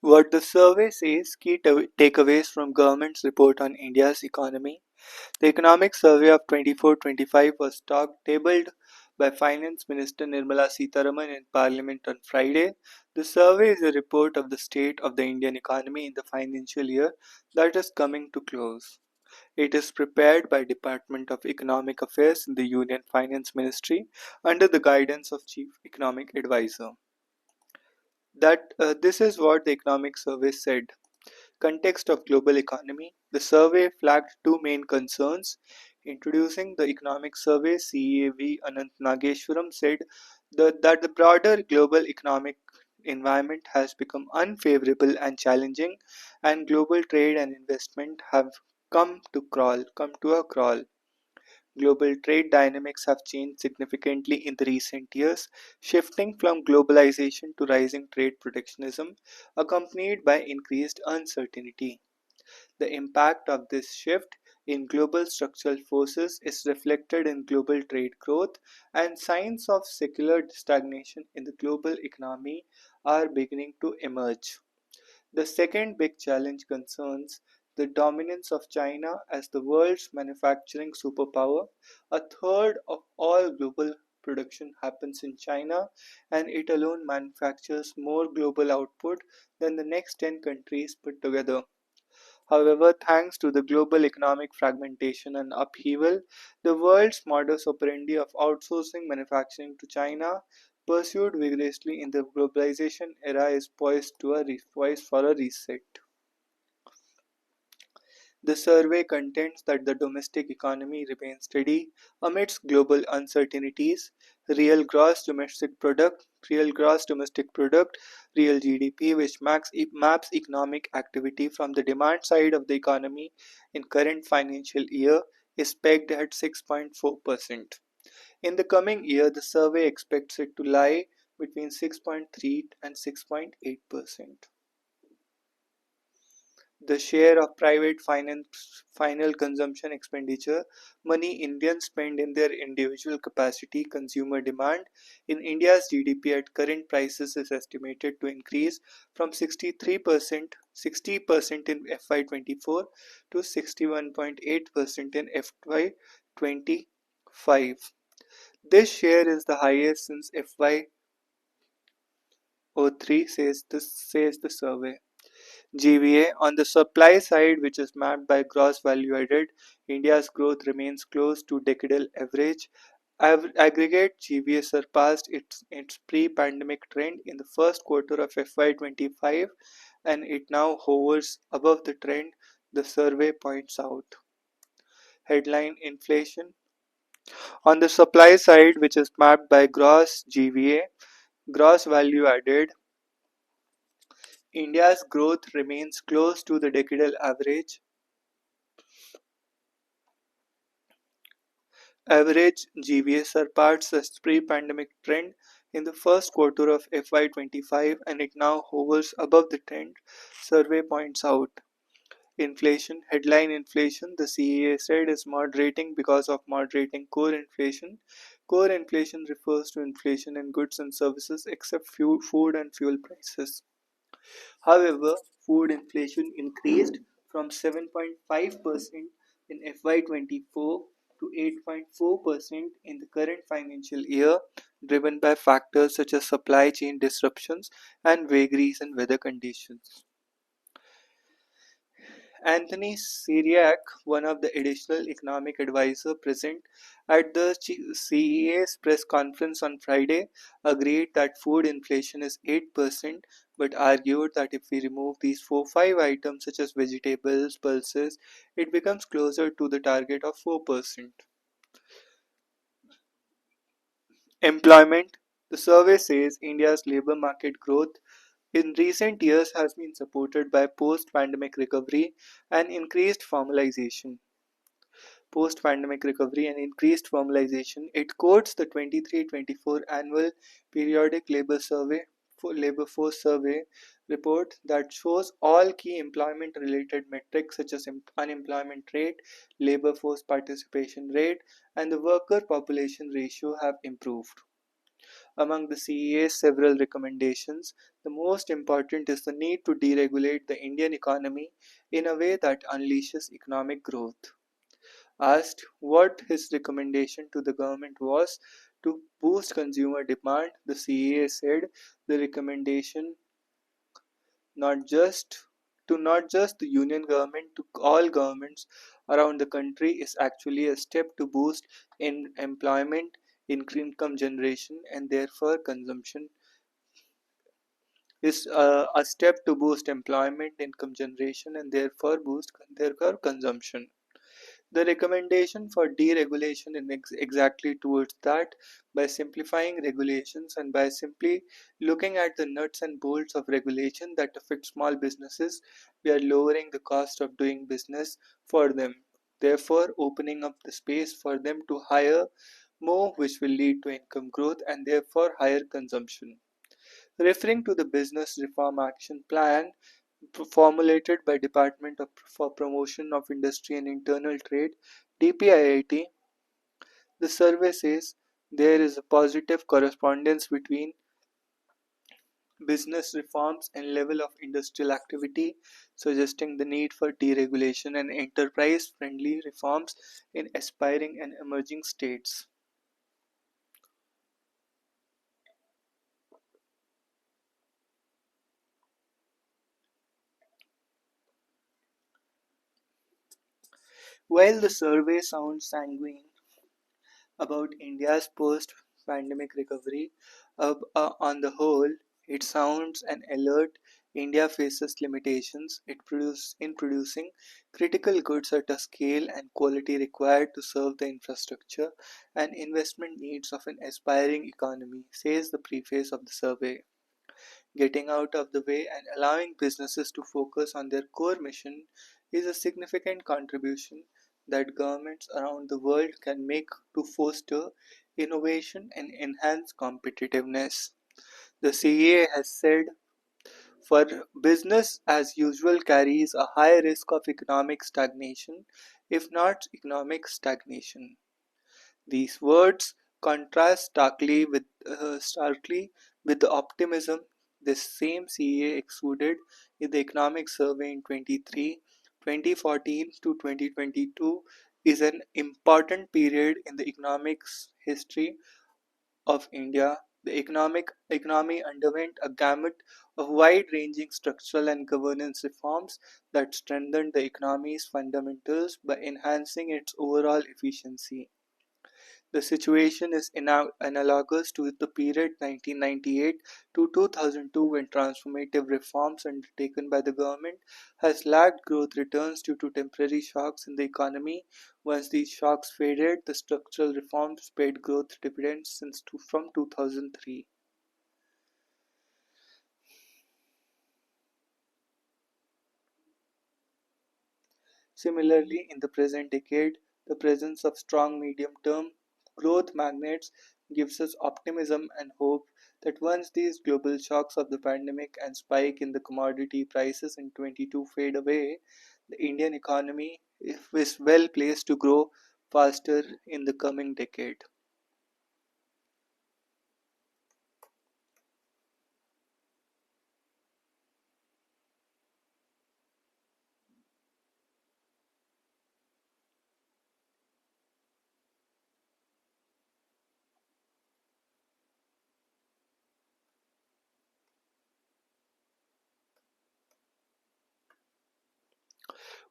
What the survey says key takeaways from government's report on India's economy. The economic survey of 24-25 was tabled by Finance Minister Nirmala Sitharaman in Parliament on Friday. The survey is a report of the state of the Indian economy in the financial year that is coming to close. It is prepared by Department of Economic Affairs in the Union Finance Ministry under the guidance of Chief Economic Advisor. This is what the economic survey said. Context of global economy. The survey flagged two main concerns. Introducing the economic survey, CEAV Anant Nageshwaram said that the broader global economic environment has become unfavorable and challenging, and global trade and investment have come to a crawl. Global trade dynamics have changed significantly in the recent years, shifting from globalization to rising trade protectionism, accompanied by increased uncertainty. The impact of this shift in global structural forces is reflected in global trade growth, and signs of secular stagnation in the global economy are beginning to emerge. The second big challenge concerns the dominance of China as the world's manufacturing superpower. A third of all global production happens in China, and it alone manufactures more global output than the next 10 countries put together. However, thanks to the global economic fragmentation and upheaval, the world's modus operandi of outsourcing manufacturing to China, pursued vigorously in the globalization era, is poised for a reset. The survey contends that the domestic economy remains steady amidst global uncertainties. Real gross domestic product, real gross domestic product, real GDP, which maps economic activity from the demand side of the economy in current financial year, is pegged at 6.4%. In the coming year, the survey expects it to lie between 6.3 and 6.8%. The share of private finance final consumption expenditure, money Indians spend in their individual capacity consumer demand, in India's GDP at current prices is estimated to increase from 60% in FY24 to 61.8% in FY25. This share is the highest since FY03, says the survey. GVA. On the supply side, which is mapped by gross value added, India's growth remains close to decadal average. Aggregate GVA surpassed its pre-pandemic trend in the first quarter of FY25, and it now hovers above the trend, the survey points out. Headline: Inflation. On the supply side, which is mapped by gross GVA, gross value added, India's growth remains close to the decadal average. Average GVA surpassed the pre-pandemic trend in the first quarter of FY25, and it now hovers above the trend, survey points out. Inflation. Headline: Inflation, the CEA said, is moderating because of moderating core inflation. Core inflation refers to inflation in goods and services except food and fuel prices. However, food inflation increased from 7.5% in FY24 to 8.4% in the current financial year, driven by factors such as supply chain disruptions and vagaries in weather conditions. Anthony Syriac, one of the additional economic advisors present at the CEA's press conference on Friday, agreed that food inflation is 8%, but argued that if we remove these 4-5 items such as vegetables, pulses, it becomes closer to the target of 4%. Employment. The survey says India's labor market growth in recent years has been supported by post-pandemic recovery and increased formalization. Post-pandemic recovery and increased formalization, it quotes the 23-24 annual periodic labor force survey report that shows all key employment related metrics such as unemployment rate, labor force participation rate, and the worker population ratio have improved. Among the CEA's several recommendations, the most important is the need to deregulate the Indian economy in a way that unleashes economic growth. Asked what his recommendation to the government was to boost consumer demand, the CEA said the recommendation not just not just the union government to all governments around the country is actually a step to boost in employment, income generation, and therefore consumption is a step to boost employment, income generation, and therefore consumption. The recommendation for deregulation is exactly towards that. By simplifying regulations and by simply looking at the nuts and bolts of regulation that affect small businesses, we are lowering the cost of doing business for them, therefore opening up the space for them to hire more, which will lead to income growth and therefore higher consumption. Referring to the Business Reform Action Plan formulated by Department for Promotion of Industry and Internal Trade DPIIT, the survey says there is a positive correspondence between business reforms and level of industrial activity, suggesting the need for deregulation and enterprise-friendly reforms in aspiring and emerging states. While the survey sounds sanguine about India's post-pandemic recovery, on the whole, it sounds an alert. India faces limitations in producing critical goods at a scale and quality required to serve the infrastructure and investment needs of an aspiring economy, says the preface of the survey. Getting out of the way and allowing businesses to focus on their core mission is a significant contribution that governments around the world can make to foster innovation and enhance competitiveness. The CA has said for business as usual carries a high risk of economic stagnation, if not economic stagnation. These words contrast starkly with the optimism this same CA exuded in the economic survey in 2014 to 2022 is an important period in the economics history of India. The economy underwent a gamut of wide-ranging structural and governance reforms that strengthened the economy's fundamentals by enhancing its overall efficiency. The situation is analogous to the period 1998 to 2002 when transformative reforms undertaken by the government has lagged growth returns due to temporary shocks in the economy. Once these shocks faded, the structural reforms paid growth dividends from 2003. Similarly, in the present decade, the presence of strong medium-term growth magnets gives us optimism and hope that once these global shocks of the pandemic and spike in the commodity prices in 22 fade away, the Indian economy is well placed to grow faster in the coming decade.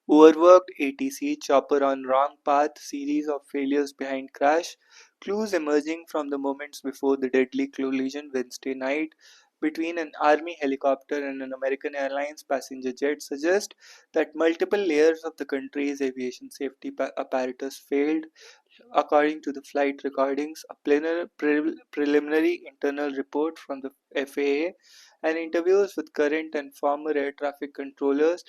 Overworked ATC, chopper on wrong path, series of failures behind crash, clues emerging from the moments before the deadly collision Wednesday night between an Army helicopter and an American Airlines passenger jet suggest that multiple layers of the country's aviation safety apparatus failed. According to the flight recordings, a preliminary internal report from the FAA, and interviews with current and former air traffic controllers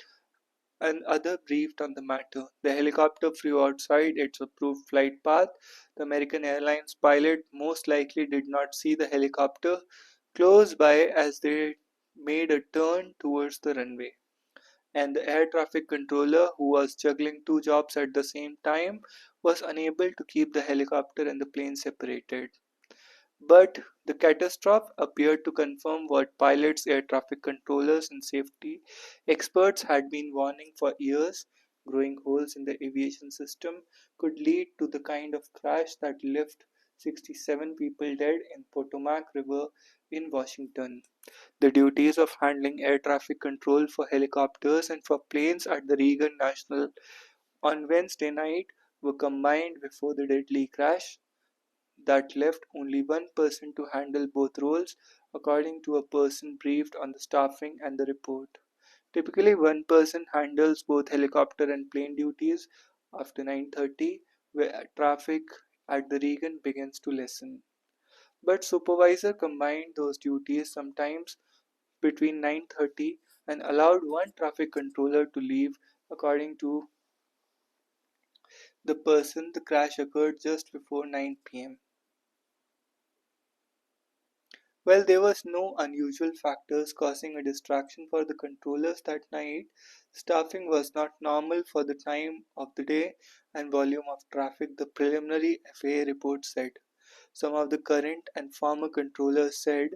and other briefed on the matter. The helicopter flew outside its approved flight path. The American Airlines pilot most likely did not see the helicopter close by as they made a turn towards the runway. And the air traffic controller, who was juggling two jobs at the same time, was unable to keep the helicopter and the plane separated. But the catastrophe appeared to confirm what pilots, air traffic controllers, and safety experts had been warning for years. Growing holes in the aviation system could lead to the kind of crash that left 67 people dead in Potomac River in Washington. The duties of handling air traffic control for helicopters and for planes at the Reagan National on Wednesday night were combined before the deadly crash that left only one person to handle both roles, according to a person briefed on the staffing and the report. Typically, one person handles both helicopter and plane duties after 9:30, where traffic at the Reagan begins to lessen. But supervisor combined those duties sometimes between 9:30 and allowed one traffic controller to leave, according to the person. The crash occurred just before 9 p.m. Well, there was no unusual factors causing a distraction for the controllers that night. Staffing was not normal for the time of the day and volume of traffic, the preliminary FAA report said. Some of the current and former controllers said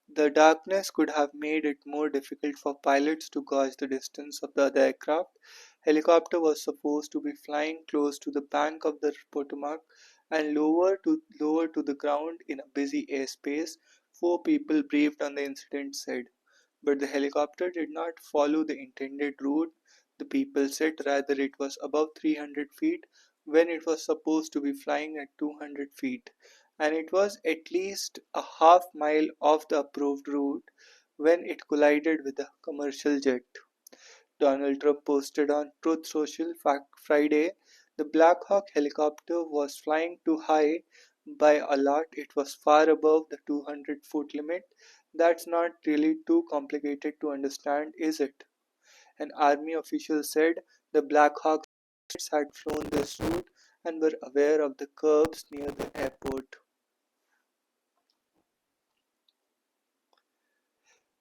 the darkness could have made it more difficult for pilots to gauge the distance of the other aircraft. Helicopter was supposed to be flying close to the bank of the Potomac and lower to the ground in a busy airspace. Four people briefed on the incident said, but the helicopter did not follow the intended route. The people said rather it was above 300 feet when it was supposed to be flying at 200 feet, and it was at least a half mile off the approved route when it collided with a commercial jet. Donald Trump posted on Truth Social Friday, the Black Hawk helicopter was flying too high by a lot. It was far above the 200-foot limit. That's not really too complicated to understand, is it? An army official said the Black Hawk had flown this route and were aware of the curves near the airport.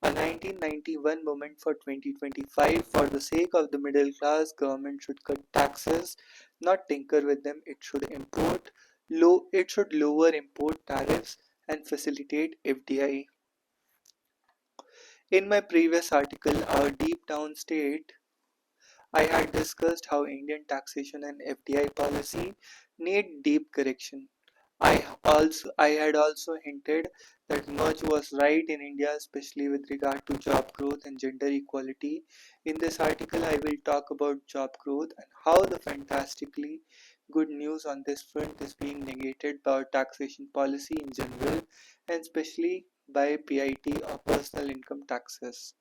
A 1991 moment for 2025. For the sake of the middle class, government should cut taxes, not tinker with them. It should lower import tariffs and facilitate FDI. In my previous article, Our Deep Down State, I had discussed how Indian taxation and FDI policy need deep correction. I had also hinted that much was right in India, especially with regard to job growth and gender equality. In this article, I will talk about job growth and how the fantastically good news on this front is being negated by our taxation policy in general, and especially by PIT or personal income taxes.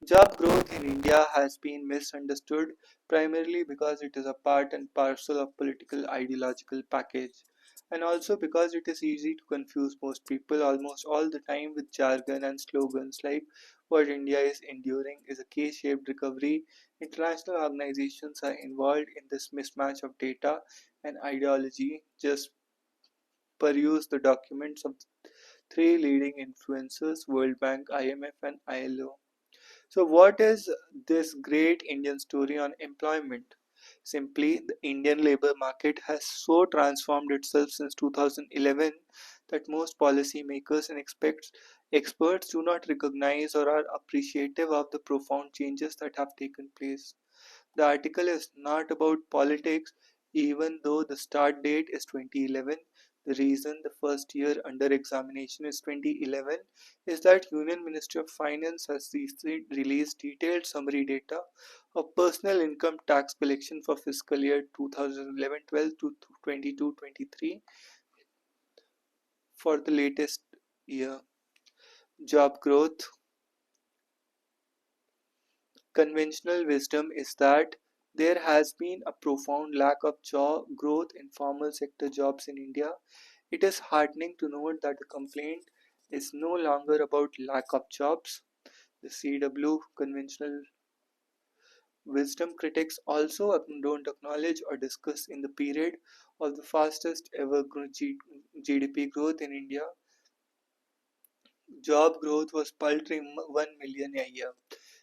Job growth in India has been misunderstood primarily because it is a part and parcel of political ideological package, and also because it is easy to confuse most people almost all the time with jargon and slogans like what India is enduring is a K-shaped recovery. International organizations are involved in this mismatch of data and ideology. Just peruse the documents of three leading influencers, World Bank, IMF, and ILO. So, what is this great Indian story on employment? Simply, the Indian labor market has so transformed itself since 2011 that most policymakers and experts do not recognize or are appreciative of the profound changes that have taken place. The article is not about politics, even though the start date is 2011. The reason the first year under examination is 2011 is that Union Ministry of Finance has released detailed summary data of personal income tax collection for fiscal year 2011-12 to 22-23 for the latest year. Job growth. Conventional wisdom is that there has been a profound lack of job growth in formal sector jobs in India. It is heartening to note that the complaint is no longer about lack of jobs. The CW conventional wisdom critics also don't acknowledge or discuss in the period of the fastest ever GDP growth in India. Job growth was paltry 1 million a year.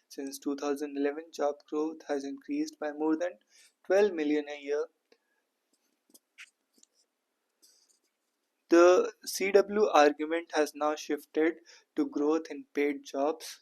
Since 2011, job growth has increased by more than 12 million a year. The CW argument has now shifted to growth in paid jobs.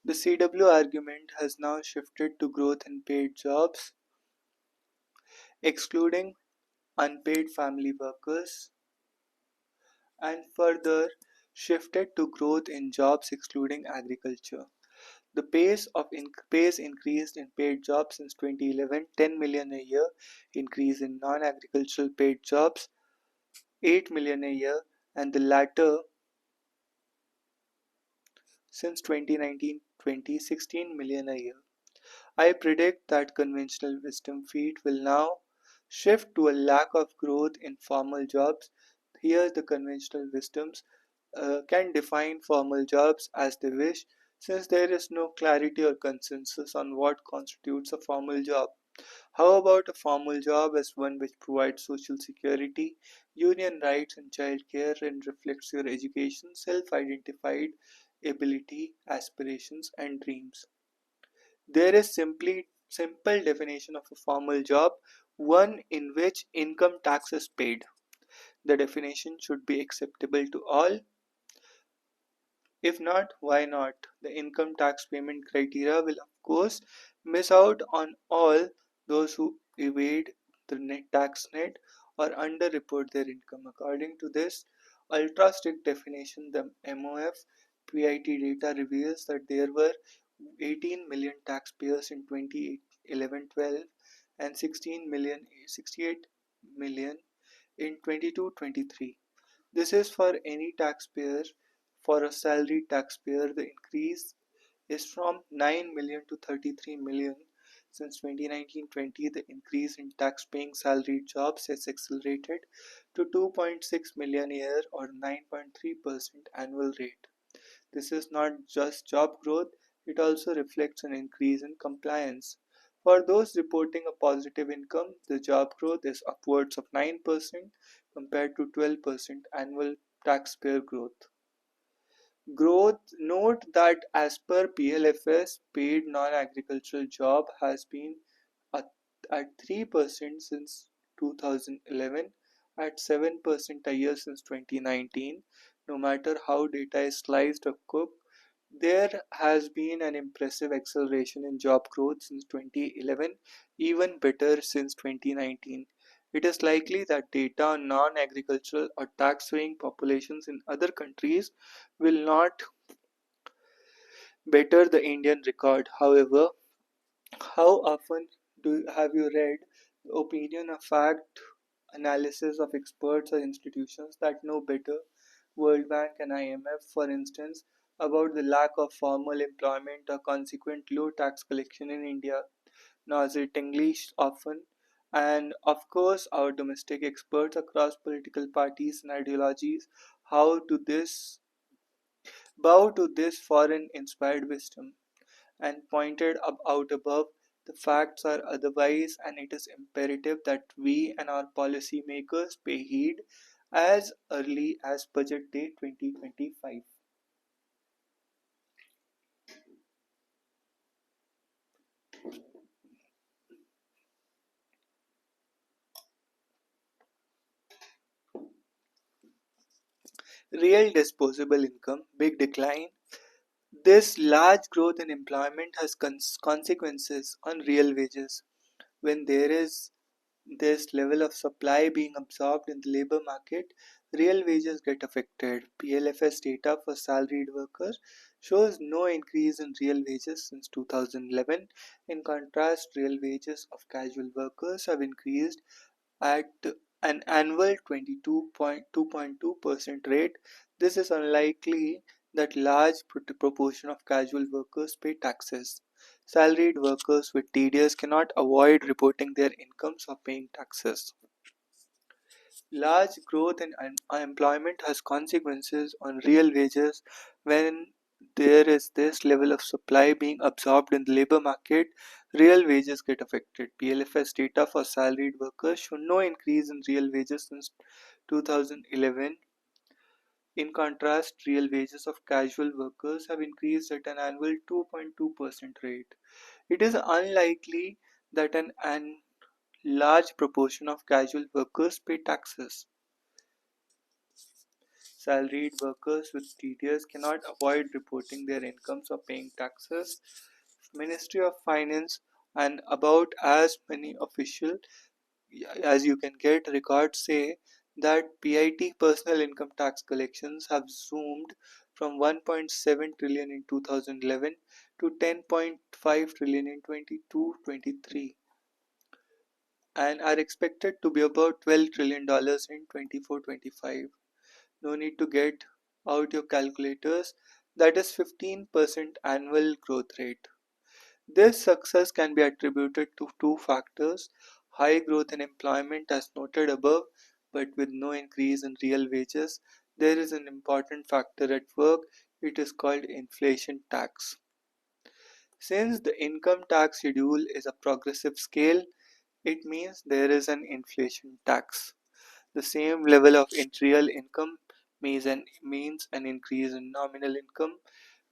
The CW argument has now shifted to growth in paid jobs, excluding unpaid family workers, and further shifted to growth in jobs excluding agriculture. The pace increased in paid jobs since 2011, 10 million a year, increase in non-agricultural paid jobs, 8 million a year, and the latter since 2019, 16 million a year. I predict that conventional wisdom feet will now shift to a lack of growth in formal jobs. Here, the conventional wisdoms can define formal jobs as they wish, since there is no clarity or consensus on what constitutes a formal job. How about a formal job as one which provides social security, union rights, and childcare and reflects your education, self identified ability, aspirations, and dreams? There is simply simple definition of a formal job, one in which income tax is paid. The definition should be acceptable to all. If not, why not? The income tax payment criteria will of course miss out on all those who evade the net or underreport their income. According to this ultra strict definition, the MOF PIT data reveals that there were 18 million taxpayers in 2011-12 and 68 million in 22-23. This is for any taxpayer. For a salaried taxpayer, the increase is from 9 million to 33 million. Since 2019-20, the increase in tax-paying salaried jobs has accelerated to 2.6 million a year or 9.3% annual rate. This is not just job growth, it also reflects an increase in compliance. For those reporting a positive income, the job growth is upwards of 9% compared to 12% annual taxpayer growth. Note that as per PLFS, paid non-agricultural job has been at, at 3% since 2011, at 7% a year since 2019. No matter how data is sliced or cooked, there has been an impressive acceleration in job growth since 2011, even better since 2019. It is likely that data on non-agricultural or tax-paying populations in other countries will not better the Indian record. However, how often have you read the opinion of fact analysis of experts or institutions that know better, World Bank and IMF, for instance, about the lack of formal employment or consequent low tax collection in India, nauseatingly often? And of course, our domestic experts across political parties and ideologies, how to this bow to this foreign inspired wisdom, and pointed out above, the facts are otherwise, and it is imperative that we and our policymakers pay heed as early as Budget Day 2025. Real disposable income, big decline. This large growth in employment has consequences on real wages. When there is this level of supply being absorbed in the labor market, real wages get affected. PLFS data for salaried workers shows no increase in real wages since 2011. In contrast, real wages of casual workers have increased at an annual 22.2% rate. This is unlikely that large proportion of casual workers pay taxes. Salaried workers with TDS cannot avoid reporting their incomes or paying taxes. Large growth in unemployment has consequences on real wages. When there is this level of supply being absorbed in the labor market, real wages get affected. PLFS data for salaried workers show no increase in real wages since 2011. In contrast, real wages of casual workers have increased at an annual 2.2% rate. It is unlikely that an large proportion of casual workers pay taxes. Salaried workers with TDS cannot avoid reporting their incomes or paying taxes. Ministry of Finance and about as many official as you can get records say that PIT personal income tax collections have zoomed from 1.7 trillion in 2011 to 10.5 trillion in 22-23 and are expected to be about $12 trillion in 24-25. No need to get out your calculators. That is 15% annual growth rate. This success can be attributed to two factors: high growth in employment as noted above, but with no increase in real wages. There is an important factor at work. It is called inflation tax. Since the income tax schedule is a progressive scale, it means there is an inflation tax. The same level of real income means an increase in nominal income.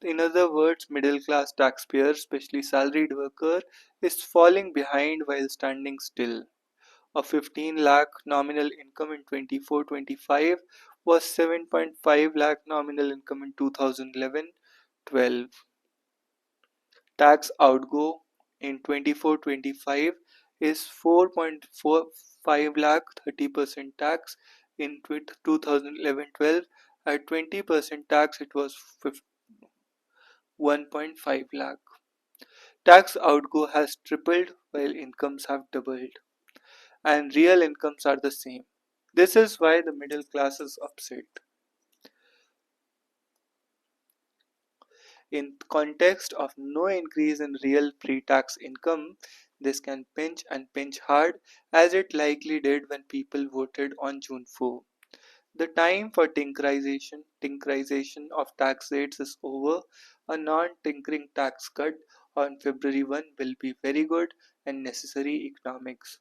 In other words, middle class taxpayer, especially salaried worker, is falling behind while standing still. A 15 lakh nominal income in 24-25 was 7.5 lakh nominal income in 2011-12. Tax outgo in 24-25 is 4.45 lakh, 30% tax in 2011-12. At 20% tax it was 1.5 lakh. Tax outgo has tripled while incomes have doubled, and real incomes are the same. This is why the middle class is upset. In context of no increase in real pre-tax income, this can pinch and pinch hard as it likely did when people voted on June 4. The time for tinkerization of tax rates is over. A non-tinkering tax cut on February 1 will be very good and necessary economics.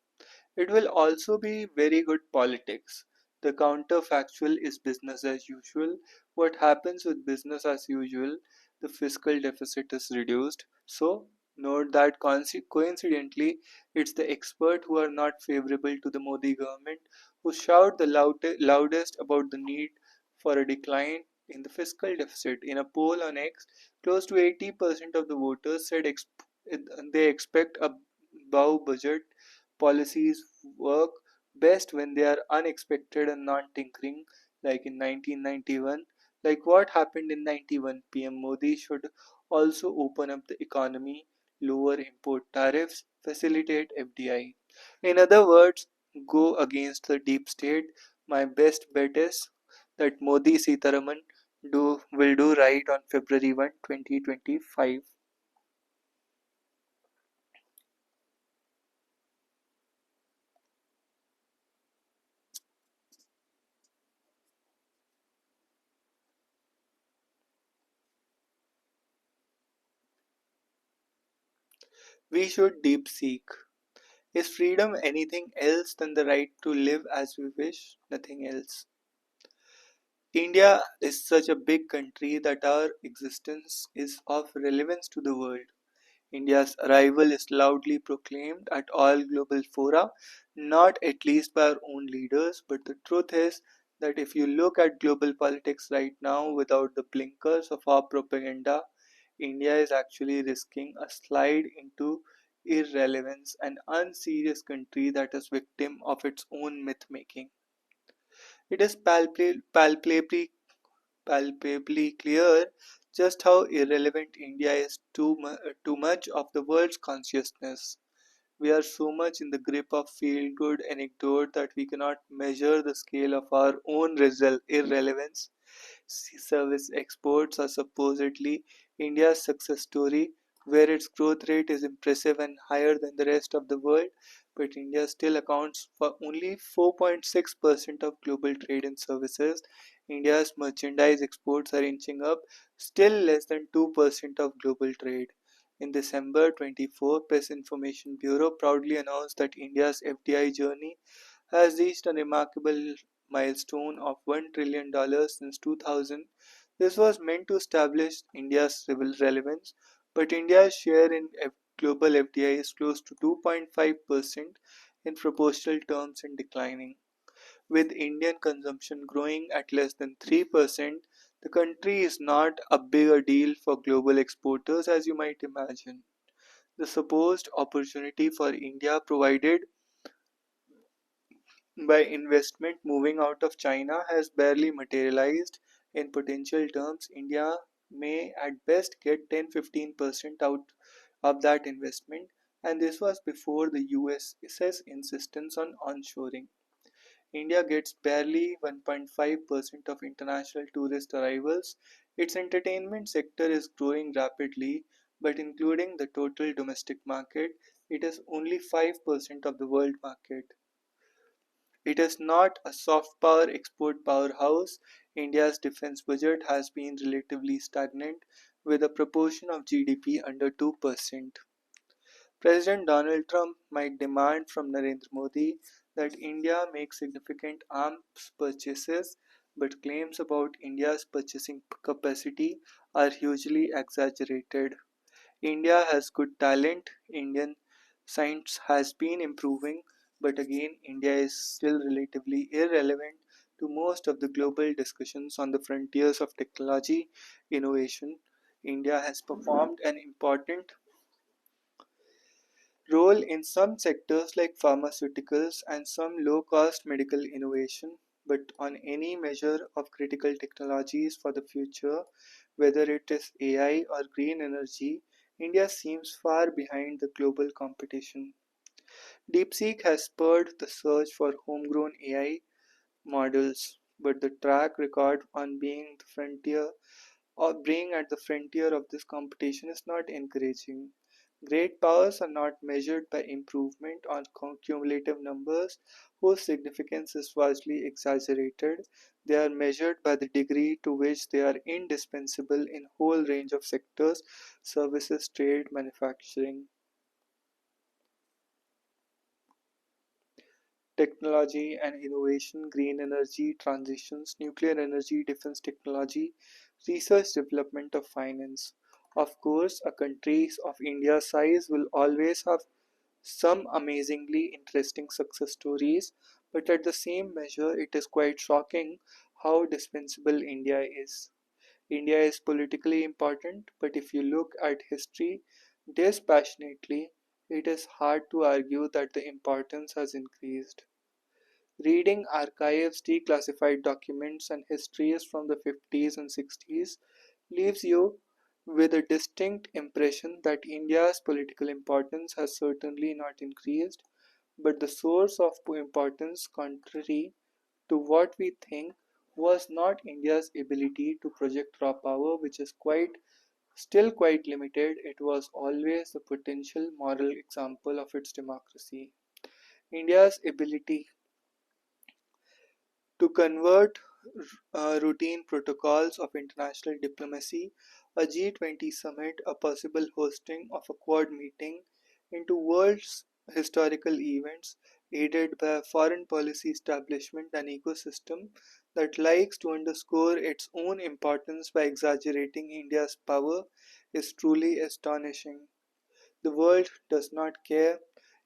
It will also be very good politics. The counterfactual is business as usual. What happens with business as usual? The fiscal deficit is reduced. So, note that coincidentally, it's the expert who are not favorable to the Modi government who shout the loudest about the need for a decline in the fiscal deficit. In a poll on X, close to 80% of the voters said they expect a bow budget. Policies work best when they are unexpected and non-tinkering, like in 1991. Like what happened in 91, PM Modi should also open up the economy, lower import tariffs, facilitate FDI. In other words, go against the deep state. My best bet is that Modi Sitaraman will do right on February 1, 2025. We should deep seek. Is freedom anything else than the right to live as we wish? Nothing else. India is such a big country that our existence is of relevance to the world. India's arrival is loudly proclaimed at all global fora, not at least by our own leaders, but the truth is that if you look at global politics right now without the blinkers of our propaganda, India is actually risking a slide into irrelevance, an unserious country that is victim of its own myth making. It is palpably clear just how irrelevant India is to much of the world's consciousness. We are so much in the grip of feel good anecdote that we cannot measure the scale of our own irrelevance. Service exports are supposedly India's success story, where its growth rate is impressive and higher than the rest of the world, but India still accounts for only 4.6% of global trade in services. India's merchandise exports are inching up, still less than 2% of global trade. In December 24, Press Information Bureau proudly announced that India's FDI journey has reached a remarkable milestone of $1 trillion since 2000. This was meant to establish India's civil relevance, but India's share in global FDI is close to 2.5% in proportional terms and declining. With Indian consumption growing at less than 3%, the country is not a bigger deal for global exporters as you might imagine. The supposed opportunity for India provided by investment moving out of China has barely materialized. In potential terms, India may at best get 10-15% out of that investment, and this was before the US's insistence on onshoring. India gets barely 1.5% of international tourist arrivals. Its entertainment sector is growing rapidly, but including the total domestic market, it is only 5% of the world market. It is not a soft power export powerhouse. India's defense budget has been relatively stagnant, with a proportion of GDP under 2%. President Donald Trump might demand from Narendra Modi that India make significant arms purchases, but claims about India's purchasing capacity are hugely exaggerated. India has good talent, Indian science has been improving, but again, India is still relatively irrelevant to most of the global discussions on the frontiers of technology innovation. India has performed an important role in some sectors like pharmaceuticals and some low cost medical innovation, but on any measure of critical technologies for the future, whether it is AI or green energy, India seems far behind the global competition. DeepSeek has spurred the search for homegrown AI models, but the track record on being at the frontier of this competition is not encouraging. Great powers are not measured by improvement on cumulative numbers, whose significance is vastly exaggerated. They are measured by the degree to which they are indispensable in whole range of sectors, services, trade, manufacturing. Technology and innovation, green energy, transitions, nuclear energy, defense technology, research development of finance. Of course, a country of India's size will always have some amazingly interesting success stories, but at the same measure, it is quite shocking how dispensable India is. India is politically important, but if you look at history dispassionately, it is hard to argue that the importance has increased. Reading archives, declassified documents, and histories from the 50s and 60s leaves you with a distinct impression that India's political importance has certainly not increased, but the source of importance, contrary to what we think, was not India's ability to project raw power, which is quite limited. It was always the potential moral example of its democracy. India's ability to convert routine protocols of international diplomacy, a G20 summit, a possible hosting of a Quad meeting, into world's historical events, aided by a foreign policy establishment and ecosystem that likes to underscore its own importance by exaggerating India's power, is truly astonishing. The world does not care.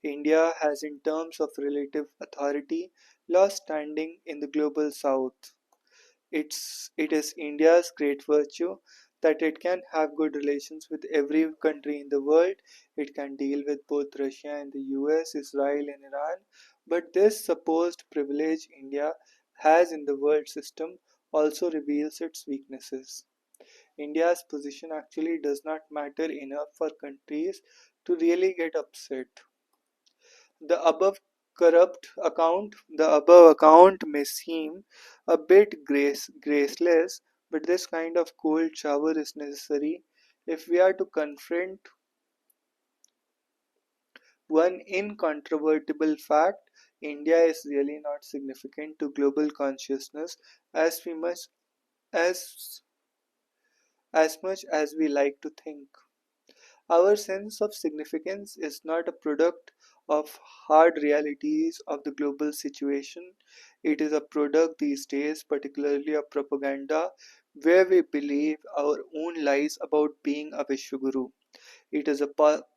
India has, in terms of relative authority, lost standing in the global south. It is India's great virtue that it can have good relations with every country in the world. It can deal with both Russia and the US, Israel and Iran. But this supposed privilege India has in the world system also reveals its weaknesses. India's position actually does not matter enough for countries to really get upset. The the above account may seem a bit graceless, but this kind of cold shower is necessary if we are to confront one incontrovertible fact: India is really not significant to global consciousness as we must as as much as we like to think. Our sense of significance is not a product of hard realities of the global situation. It is a product these days, particularly of propaganda, where we believe our own lies about being a Vishwaguru. It is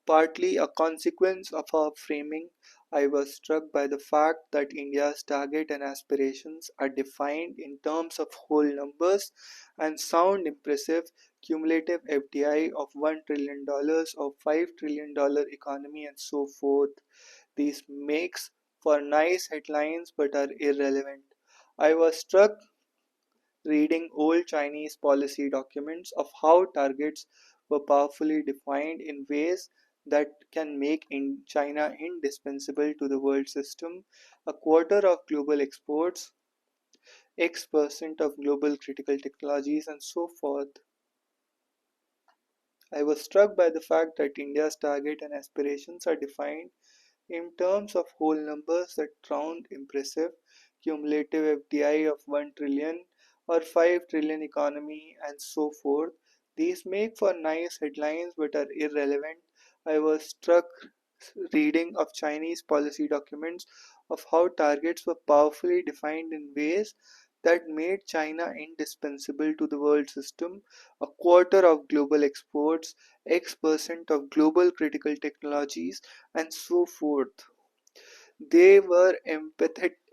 partly a consequence of our framing. I was struck by the fact that India's target and aspirations are defined in terms of whole numbers and sound impressive: cumulative FDI of $1 trillion or $5 trillion economy and so forth. These makes for nice headlines but are irrelevant. I was struck reading old Chinese policy documents of how targets were powerfully defined in ways that can make China indispensable to the world system, a quarter of global exports, X% of global critical technologies, and so forth. I was struck by the fact that India's target and aspirations are defined in terms of whole numbers that sound impressive: cumulative FDI of 1 trillion or 5 trillion economy and so forth. These make for nice headlines but are irrelevant. I was struck reading of Chinese policy documents of how targets were powerfully defined in ways that made China indispensable to the world system, a quarter of global exports, X% of global critical technologies, and so forth. They were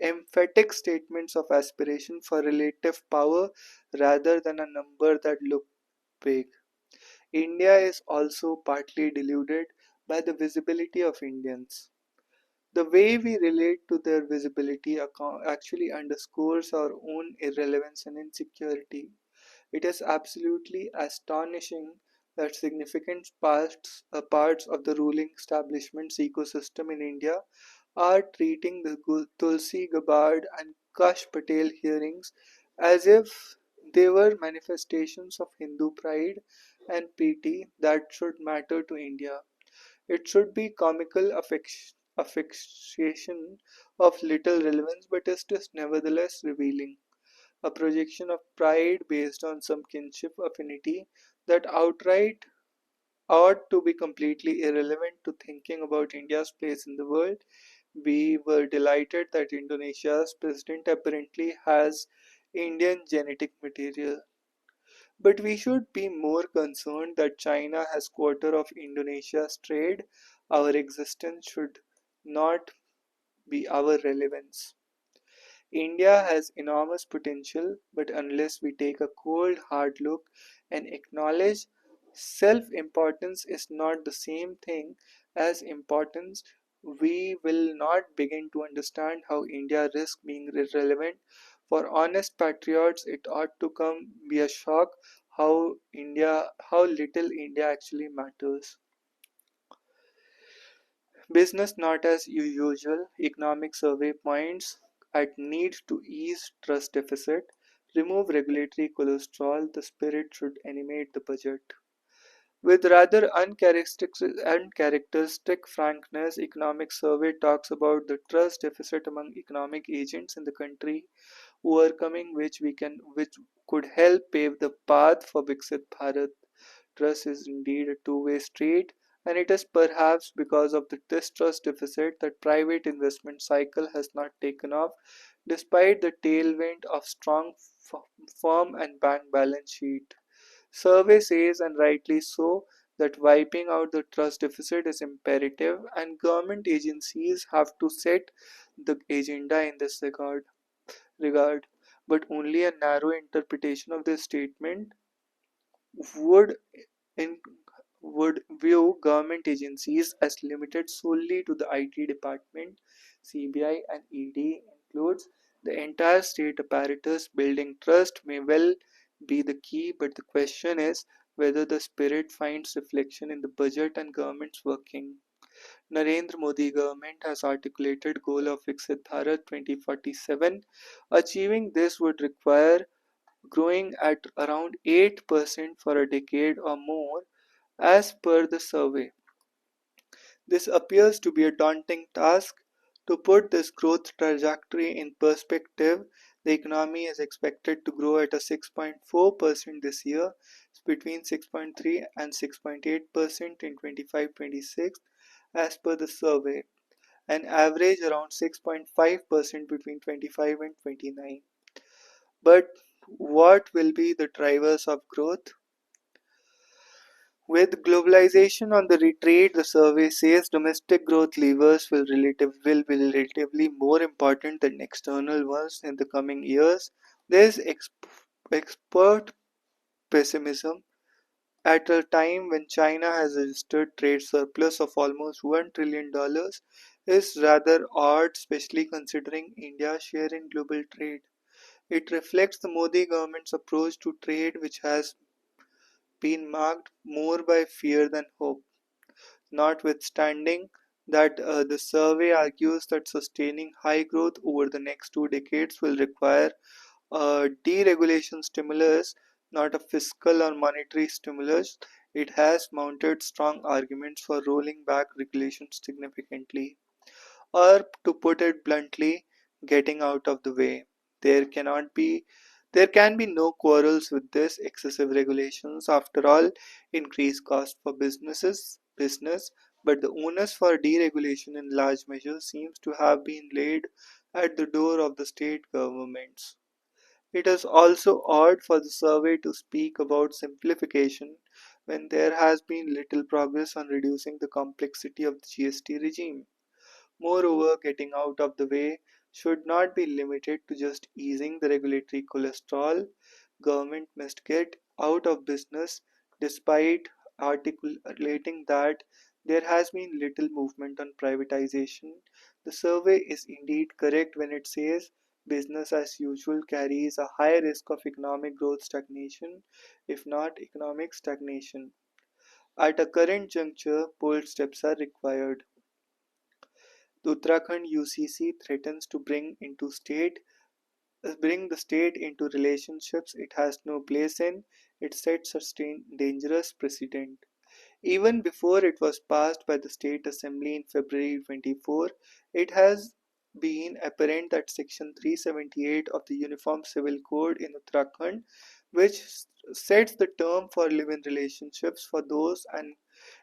emphatic statements of aspiration for relative power rather than a number that looked big. India is also partly deluded by the visibility of Indians. The way we relate to their visibility actually underscores our own irrelevance and insecurity. It is absolutely astonishing that significant parts of the ruling establishment's ecosystem in India are treating the Tulsi Gabbard and Kash Patel hearings as if they were manifestations of Hindu pride and pity that should matter to India. It should be comical affectation of little relevance, but is just nevertheless revealing. A projection of pride based on some kinship affinity that outright ought to be completely irrelevant to thinking about India's place in the world. We were delighted that Indonesia's president apparently has Indian genetic material. But we should be more concerned that China has quarter of Indonesia's trade. Our existence should not be our relevance. India has enormous potential, but unless we take a cold, hard look and acknowledge self importance is not the same thing as importance, we will not begin to understand how India risks being irrelevant. For honest patriots, it ought to come be a shock how little India actually matters. Business not as usual. Economic survey points at need to ease trust deficit, remove regulatory cholesterol. The spirit should animate the budget. With rather uncharacteristic frankness, Economic Survey talks about the trust deficit among economic agents in the country, overcoming which could help pave the path for Viksit Bharat. Trust is indeed a two-way street, and it is perhaps because of the distrust deficit that private investment cycle has not taken off, despite the tailwind of strong firm and bank balance sheet. Survey says, and rightly so, that wiping out the trust deficit is imperative, and government agencies have to set the agenda in this regard. But only a narrow interpretation of this statement would in would view government agencies as limited solely to the IT department. CBI and ED includes the entire state apparatus. Building trust may well be the key, but the question is whether the spirit finds reflection in the budget and government's working. Narendra Modi government has articulated goal of Viksit Bharat 2047. Achieving this would require growing at around 8% for a decade or more, as per the survey. This appears to be a daunting task. To put this growth trajectory in perspective, the economy is expected to grow at a 6.4% this year, between 6.3 and 6.8% in 25-26 as per the survey, and average around 6.5% between 25 and 29. But what will be the drivers of growth? With globalization on the retreat, the survey says domestic growth levers will be relatively more important than external ones in the coming years. There is expert pessimism at a time when China has registered trade surplus of almost $1 trillion is rather odd, especially considering India's share in global trade. It reflects the Modi government's approach to trade, which has been marked more by fear than hope. Notwithstanding that, the survey argues that sustaining high growth over the next 2 decades will require a deregulation stimulus, not a fiscal or monetary stimulus. It has mounted strong arguments for rolling back regulations significantly, or to put it bluntly, getting out of the way. There cannot be there can be no quarrels with this. Excessive regulations, after all, increase cost for business, but the onus for deregulation in large measure seems to have been laid at the door of the state governments. It is also odd for the survey to speak about simplification when there has been little progress on reducing the complexity of the GST regime. Moreover, getting out of the way should not be limited to just easing the regulatory cholesterol. Government must get out of business, despite articulating that there has been little movement on privatization. The survey is indeed correct when it says business as usual carries a high risk of economic growth stagnation, if not economic stagnation. At a current juncture, bold steps are required. The Uttarakhand UCC threatens to bring the state into relationships it has no place in. It sets a dangerous precedent. Even before it was passed by the State Assembly in February 24, it has been apparent that Section 378 of the Uniform Civil Code in Uttarakhand, which sets the term for live-in relationships for those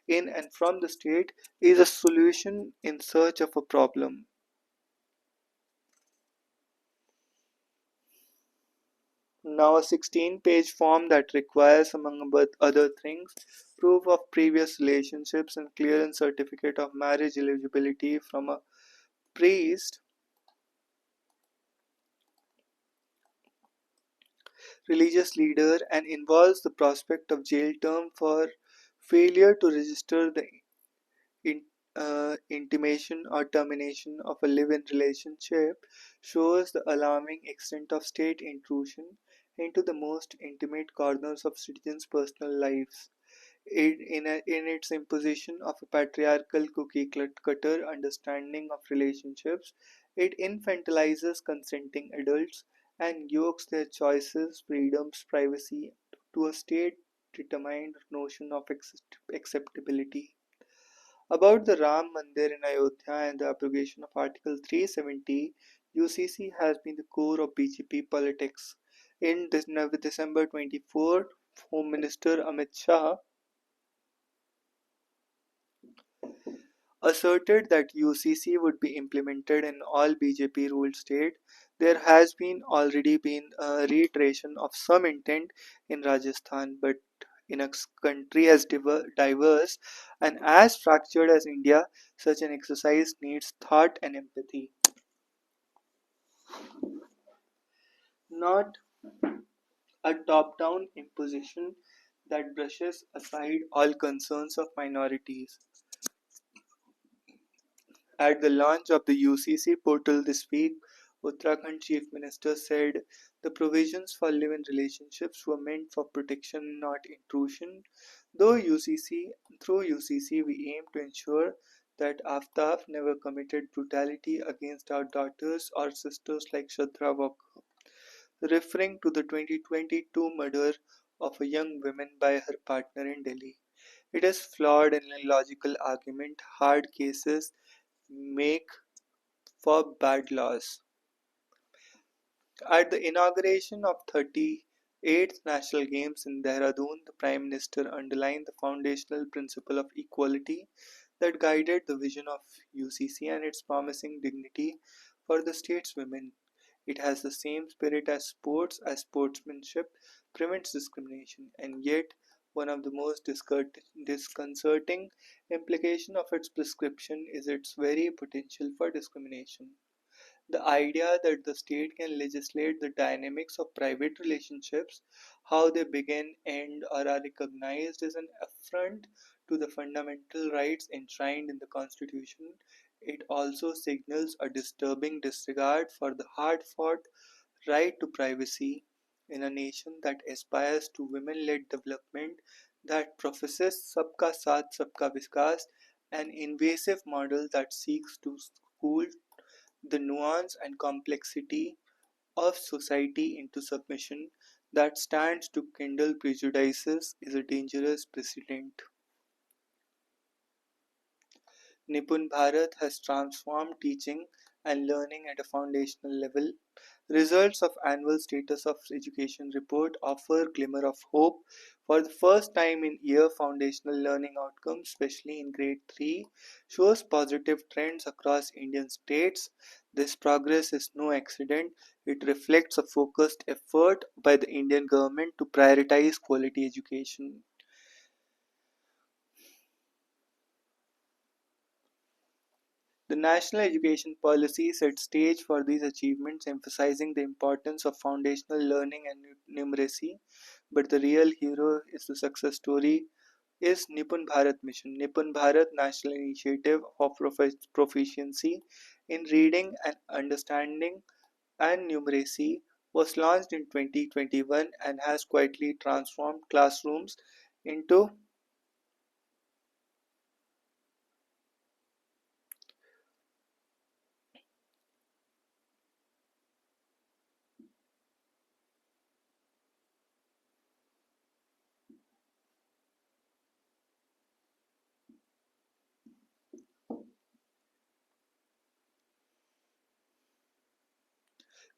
in and from the state, is a solution in search of a problem. Now, a 16-page form that requires, among other things, proof of previous relationships and clearance certificate of marriage eligibility from a priest, religious leader, and involves the prospect of jail term for failure to register the in, intimation or termination of a live-in relationship, shows the alarming extent of state intrusion into the most intimate corners of citizens' personal lives. In its imposition of a patriarchal cookie-cutter understanding of relationships, it infantilizes consenting adults and yokes their choices, freedoms, privacy to a state-determined notion of acceptability. About the Ram Mandir in Ayodhya and the abrogation of Article 370, UCC has been the core of BJP politics. In December 24, Home Minister Amit Shah asserted that UCC would be implemented in all BJP ruled states. There has been already been a reiteration of some intent in Rajasthan, but in a country as diverse and as fractured as India, such an exercise needs thought and empathy, not a top down imposition that brushes aside all concerns of minorities. At the launch of the UCC portal this week, Uttarakhand Chief Minister said the provisions for live-in relationships were meant for protection, not intrusion. Though UCC, Through UCC, we aim to ensure that Aftab never committed brutality against our daughters or sisters like Shraddha Walker, referring to the 2022 murder of a young woman by her partner in Delhi. It is flawed and illogical argument. Hard cases make for bad laws. At the inauguration of 38th National Games in Dehradun, the Prime Minister underlined the foundational principle of equality that guided the vision of UCC and its promising dignity for the state's women. It has the same spirit as sports, as sportsmanship prevents discrimination, and yet one of the most disconcerting implications of its prescription is its very potential for discrimination. The idea that the state can legislate the dynamics of private relationships, how they begin, end, or are recognized, is an affront to the fundamental rights enshrined in the Constitution. It also signals a disturbing disregard for the hard fought right to privacy in a nation that aspires to women led development, that professes Sabka Saath Sabka Vikas, an invasive model that seeks to school the nuance and complexity of society into submission, that stands to kindle prejudices, is a dangerous precedent. Nipun Bharat has transformed teaching and learning at a foundational level. Results of annual status of education report offer glimmer of hope. For the first time in year, foundational learning outcomes, especially in grade 3, shows positive trends across Indian states. This progress is no accident. It reflects a focused effort by the Indian government to prioritize quality education. The National Education Policy set stage for these achievements, emphasizing the importance of foundational learning and numeracy. But the real hero is the success story is Nipun Bharat Mission. Nipun Bharat National Initiative of Proficiency in Reading and Understanding and Numeracy was launched in 2021 and has quietly transformed classrooms into.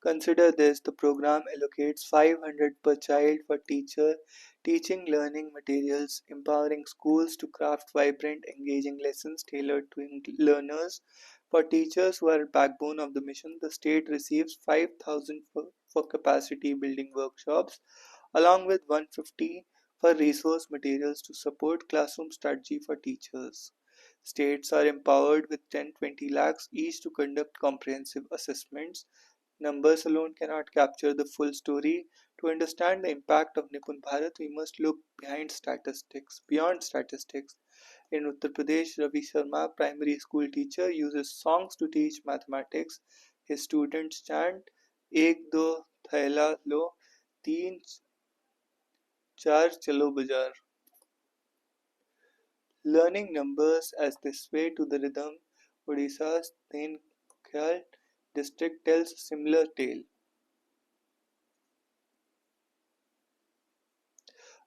Consider this: the program allocates 500 per child for teacher teaching learning materials, empowering schools to craft vibrant, engaging lessons tailored to learners. For teachers who are backbone of the mission, the state receives 5,000 for capacity building workshops, along with 150 for resource materials to support classroom strategy for teachers. States are empowered with 10-20 lakhs each to conduct comprehensive assessments. Numbers alone cannot capture the full story. To understand the impact of Nipun Bharat, we must look beyond statistics. In Uttar Pradesh, Ravi Sharma, primary school teacher, uses songs to teach mathematics. His students chant "Ek do thैला lo, teen char chalo bazaar," learning numbers as they sway to the rhythm. Odisha's Dhenkhal district tells a similar tale.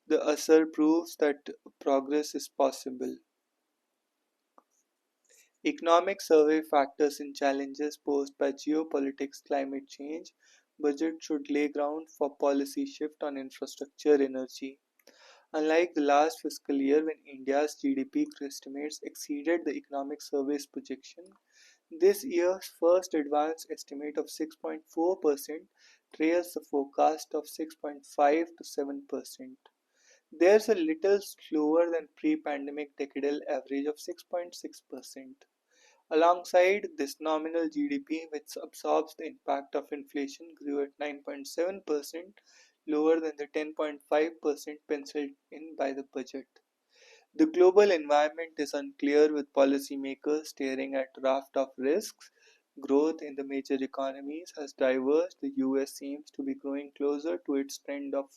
The Asar proves that progress is possible. Economic survey factors in challenges posed by geopolitics, climate change. Budget should lay ground for policy shift on infrastructure, energy. Unlike the last fiscal year when India's GDP estimates exceeded the economic survey's projection, this year's first advanced estimate of 6.4% trails the forecast of 6.5 to 7%. There's a little slower than pre-pandemic decadal average of 6.6%. Alongside this, nominal GDP, which absorbs the impact of inflation, grew at 9.7%, lower than the 10.5% penciled in by the budget. The global environment is unclear, with policymakers staring at raft of risks. Growth in the major economies has diverged. The US seems to be growing closer to its trend of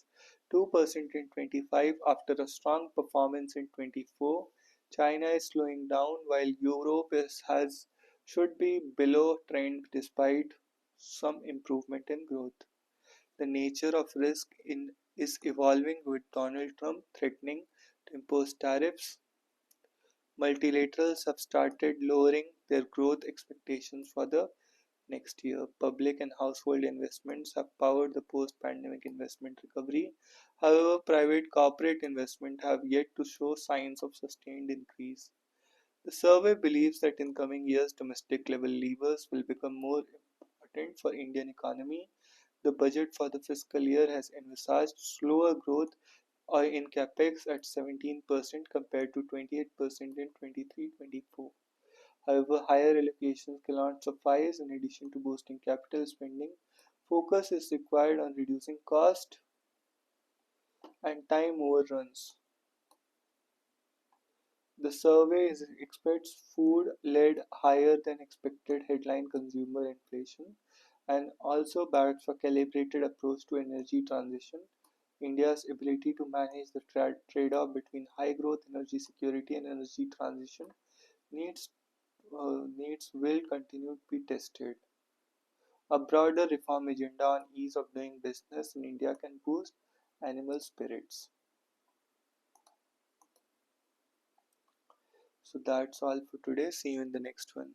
2% in 25 after a strong performance in 24. China is slowing down while Europe has should be below trend despite some improvement in growth. The nature of risk is evolving with Donald Trump threatening to impose tariffs. Multilaterals have started lowering their growth expectations for the next year. Public and household investments have powered the post-pandemic investment recovery. However, private corporate investment have yet to show signs of sustained increase. The survey believes that in coming years, domestic level levers will become more important for Indian economy. The budget for the fiscal year has envisaged slower growth in capex at 17% compared to 28% in 23-24. However, higher allocations cannot suffice. In addition to boosting capital spending, focus is required on reducing cost and time overruns. The survey expects food-led higher than expected headline consumer inflation and also backs for calibrated approach to energy transition. India's ability to manage the trade-off between high growth, energy security, and energy transition needs needs will continue to be tested. A broader reform agenda on ease of doing business in India can boost animal spirits. So that's all for today. See you in the next one.